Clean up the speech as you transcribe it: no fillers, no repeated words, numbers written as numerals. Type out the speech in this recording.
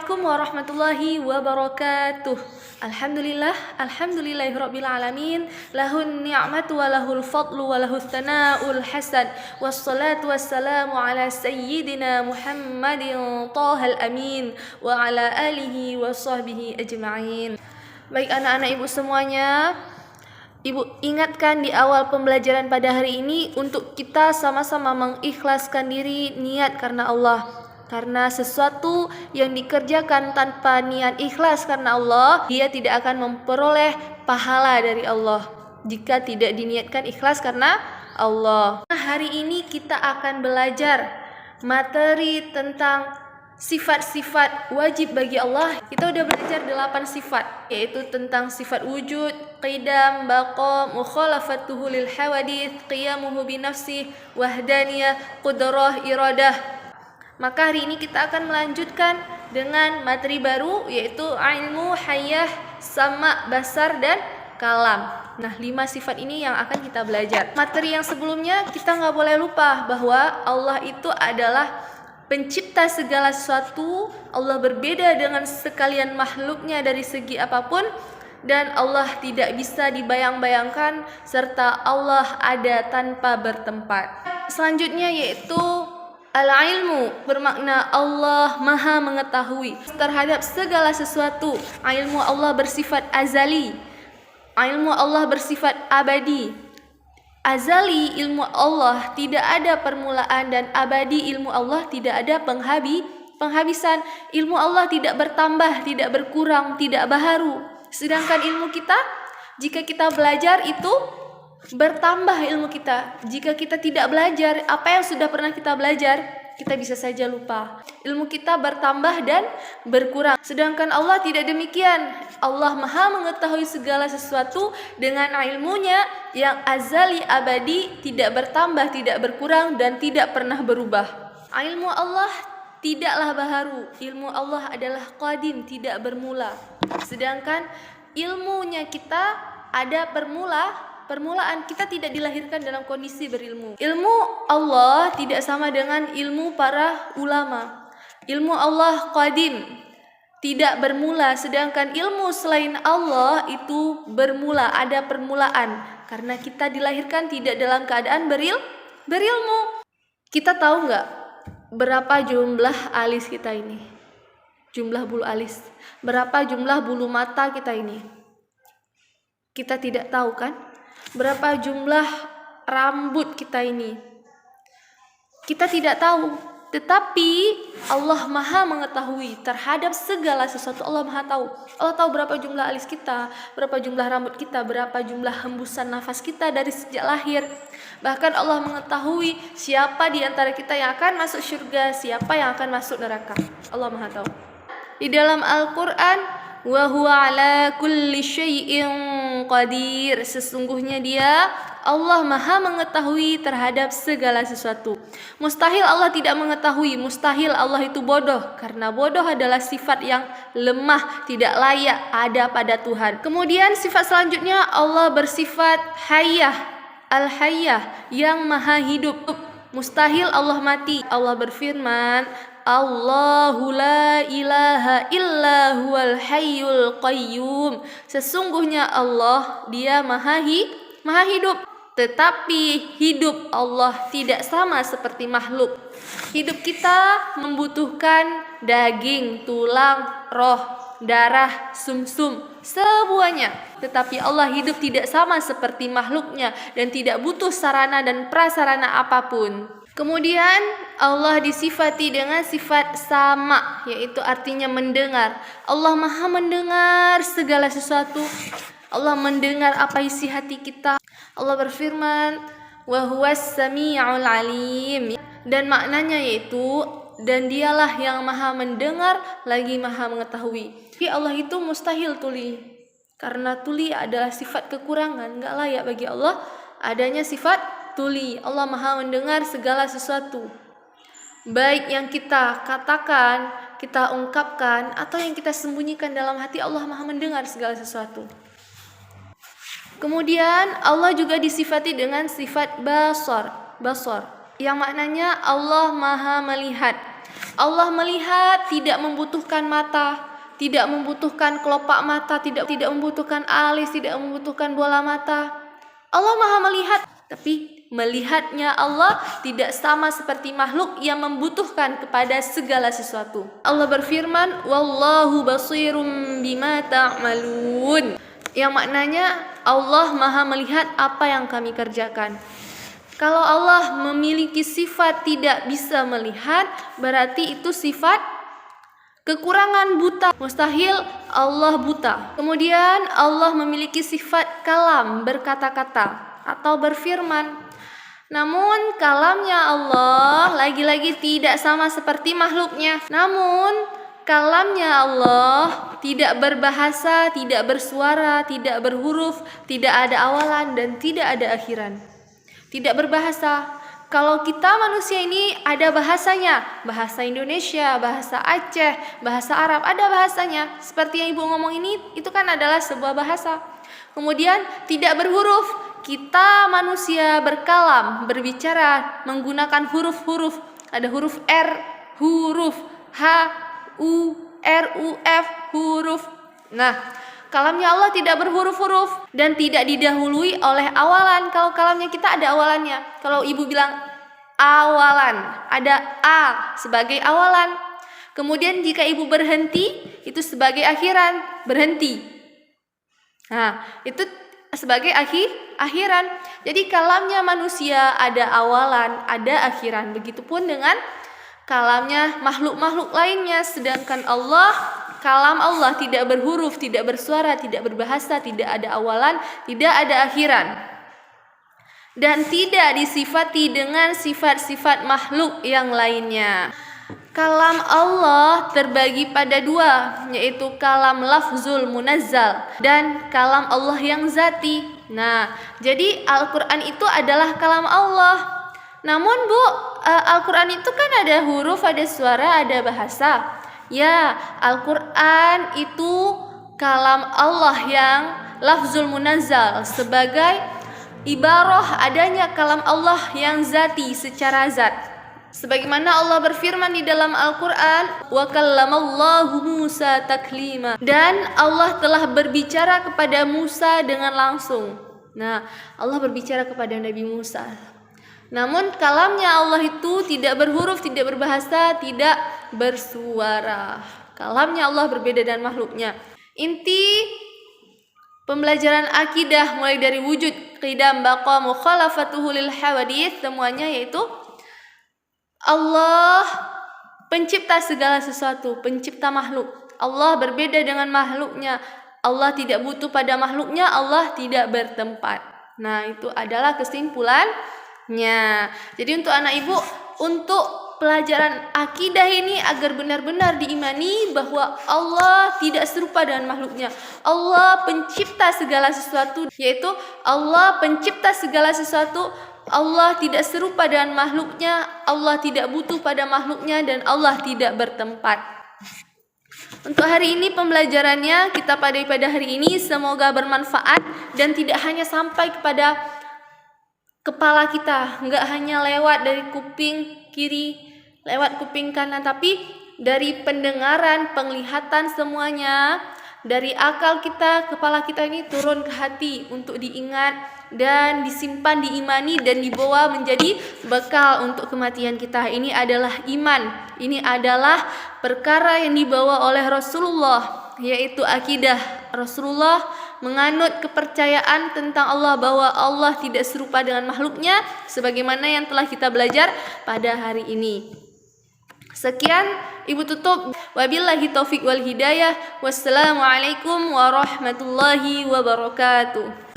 Assalamualaikum warahmatullahi wabarakatuh. Alhamdulillahirabbil alamin. Lahun ni'matu wa lahul fadlu wa lahus tsana'ul hasan. Wassalatu wassalamu ala sayyidina Muhammadin thahal amin wa ala alihi wa sahbihi ajma'in. Baik anak-anak ibu semuanya, ibu ingatkan di awal pembelajaran pada hari ini untuk kita sama-sama mengikhlaskan diri niat karena Allah. Karena sesuatu yang dikerjakan tanpa niat ikhlas karena Allah, dia tidak akan memperoleh pahala dari Allah jika tidak diniatkan ikhlas karena Allah. Hari ini kita akan belajar materi tentang sifat-sifat wajib bagi Allah. Kita udah belajar 8 sifat, yaitu tentang sifat wujud, qidam, baqa, mukhalafatuhu lil hawadith, qiyamuhu bi nafsih, wahdaniyah, qudrah, iradah. Maka hari ini kita akan melanjutkan dengan materi baru, yaitu ilmu, hayah, sama, basar, dan kalam. Nah, 5 sifat ini yang akan kita belajar. Materi yang sebelumnya kita nggak boleh lupa bahwa Allah itu adalah pencipta segala sesuatu. Allah berbeda dengan sekalian makhluknya dari segi apapun, dan Allah tidak bisa dibayang-bayangkan, serta Allah ada tanpa bertempat. Selanjutnya yaitu al-ilmu, bermakna Allah maha mengetahui terhadap segala sesuatu. Ilmu Allah bersifat azali, ilmu Allah bersifat abadi. Azali ilmu Allah tidak ada permulaan, dan abadi ilmu Allah tidak ada penghabisan. Ilmu Allah tidak bertambah, tidak berkurang, tidak baharu. Sedangkan ilmu kita, jika kita belajar itu bertambah ilmu kita. Jika kita tidak belajar apa yang sudah pernah kita belajar, kita bisa saja lupa. Ilmu kita bertambah dan berkurang. Sedangkan Allah tidak demikian. Allah maha mengetahui segala sesuatu dengan ilmunya yang azali abadi, tidak bertambah, tidak berkurang, dan tidak pernah berubah. Ilmu Allah tidaklah baharu. Ilmu Allah adalah qadim, tidak bermula. Sedangkan ilmunya kita ada permulaan. Kita tidak dilahirkan dalam kondisi berilmu. Ilmu Allah tidak sama dengan ilmu para ulama. Ilmu Allah qadim, tidak bermula, sedangkan ilmu selain Allah itu bermula, ada permulaan. Karena kita dilahirkan tidak dalam keadaan berilmu. Kita tahu nggak berapa jumlah alis kita ini? Jumlah bulu alis. Berapa jumlah bulu mata kita ini? Kita tidak tahu kan? Berapa jumlah rambut kita ini? Kita tidak tahu. Tetapi Allah maha mengetahui terhadap segala sesuatu. Allah maha tahu. Allah tahu berapa jumlah alis kita, berapa jumlah rambut kita, berapa jumlah hembusan nafas kita dari sejak lahir. Bahkan Allah mengetahui siapa di antara kita yang akan masuk surga, siapa yang akan masuk neraka. Allah maha tahu. Di dalam Al-Quran, wa huwa ala kulli syai'in qadir, sesungguhnya dia Allah maha mengetahui terhadap segala sesuatu. Mustahil Allah tidak mengetahui, mustahil Allah itu bodoh, karena bodoh adalah sifat yang lemah, tidak layak ada pada Tuhan. Kemudian sifat selanjutnya, Allah bersifat hayyah, al-hayyah, yang maha hidup. Mustahil Allah mati. Allah berfirman, Allahu la ilaha illa huwal hayyul qayyum. Sesungguhnya Allah, dia maha hidup. Tetapi hidup Allah tidak sama seperti makhluk. Hidup kita membutuhkan daging, tulang, roh, darah, sumsum, semuanya. Tetapi Allah hidup tidak sama seperti makhluknya dan tidak butuh sarana dan prasarana apapun. Kemudian Allah disifati dengan sifat sama, yaitu artinya mendengar. Allah maha mendengar segala sesuatu. Allah mendengar apa isi hati kita. Allah berfirman, wa huwas sami'ul alim. Dan maknanya yaitu, dan dialah yang maha mendengar lagi maha mengetahui. Tapi Allah itu mustahil tuli, karena tuli adalah sifat kekurangan. Gak layak bagi Allah adanya sifat tuli. Allah maha mendengar segala sesuatu, baik yang kita katakan, kita ungkapkan, atau yang kita sembunyikan dalam hati. Allah maha mendengar segala sesuatu. Kemudian Allah juga disifati dengan sifat basar, yang maknanya Allah maha melihat. Allah melihat tidak membutuhkan mata, tidak membutuhkan kelopak mata, tidak membutuhkan alis, tidak membutuhkan bola mata. Allah Maha melihat, tapi melihatnya Allah tidak sama seperti makhluk yang membutuhkan kepada segala sesuatu. Allah berfirman, "Wallahu basirum bima ta'malun." Yang maknanya Allah Maha melihat apa yang kami kerjakan. Kalau Allah memiliki sifat tidak bisa melihat, berarti itu sifat kekurangan, buta. Mustahil Allah buta. Kemudian Allah memiliki sifat kalam, berkata-kata atau berfirman. Namun kalamnya Allah lagi-lagi tidak sama seperti makhluknya. Namun kalamnya Allah tidak berbahasa, tidak bersuara, tidak berhuruf, tidak ada awalan dan tidak ada akhiran. Tidak berbahasa. Kalau kita manusia ini ada bahasanya, bahasa Indonesia, bahasa Aceh, bahasa Arab, ada bahasanya. Seperti yang Ibu ngomong ini, itu kan adalah sebuah bahasa. Kemudian tidak berhuruf. Kita manusia berkalam, berbicara menggunakan huruf-huruf. Ada huruf R, huruf H, U, R, U, F, huruf. Nah, kalamnya Allah tidak berhuruf-huruf dan tidak didahului oleh awalan. Kalau kalamnya kita ada awalannya. Kalau Ibu bilang awalan, ada A sebagai awalan. Kemudian jika Ibu berhenti, itu sebagai akhiran, berhenti. Nah, itu sebagai akhiran. Jadi kalamnya manusia ada awalan, ada akhiran. Begitupun dengan kalamnya makhluk-makhluk lainnya. Sedangkan Allah, kalam Allah tidak berhuruf, tidak bersuara, tidak berbahasa, tidak ada awalan, tidak ada akhiran. Dan tidak disifati dengan sifat-sifat makhluk yang lainnya. Kalam Allah terbagi pada dua, yaitu kalam lafzul munazzal dan kalam Allah yang zati. Nah, jadi Al-Quran itu adalah kalam Allah. Namun Bu, Al-Quran itu kan ada huruf, ada suara, ada bahasa. Ya, Al-Quran itu kalam Allah yang lafzul munazzal sebagai ibarah adanya kalam Allah yang zati secara zat. Sebagaimana Allah berfirman di dalam Al-Quran, wa kallamallahu Musa taklima, dan Allah telah berbicara kepada Musa dengan langsung. Nah, Allah berbicara kepada Nabi Musa. Namun kalamnya Allah itu tidak berhuruf, tidak berbahasa, tidak bersuara. Kalamnya Allah berbeda dengan makhluknya. Inti pembelajaran akidah mulai dari wujud, qidam, baqa, mukhalafatuhu lil hawadits, semuanya yaitu Allah pencipta segala sesuatu, pencipta makhluk. Allah berbeda dengan makhluknya. Allah tidak butuh pada makhluknya, Allah tidak bertempat. Nah, itu adalah kesimpulannya. Jadi untuk anak ibu, untuk pelajaran akidah ini agar benar-benar diimani bahwa Allah tidak serupa dengan makhluknya. Allah pencipta segala sesuatu, yaitu Allah pencipta segala sesuatu. Allah tidak serupa dengan makhluknya, Allah tidak butuh pada makhluknya, dan Allah tidak bertempat. Untuk hari ini pembelajarannya kita pada hari ini semoga bermanfaat dan tidak hanya sampai kepada kepala kita, enggak hanya lewat dari kuping kiri, lewat kuping kanan, tapi dari pendengaran, penglihatan semuanya, dari akal kita, kepala kita ini turun ke hati untuk diingat dan disimpan, diimani dan dibawa menjadi bekal untuk kematian kita. Ini adalah iman. Ini adalah perkara yang dibawa oleh Rasulullah, yaitu akidah. Rasulullah menganut kepercayaan tentang Allah bahwa Allah tidak serupa dengan makhluknya sebagaimana yang telah kita belajar pada hari ini. Sekian Ibu tutup. Wabillahi taufik wal hidayah. Wassalamualaikum warahmatullahi wabarakatuh.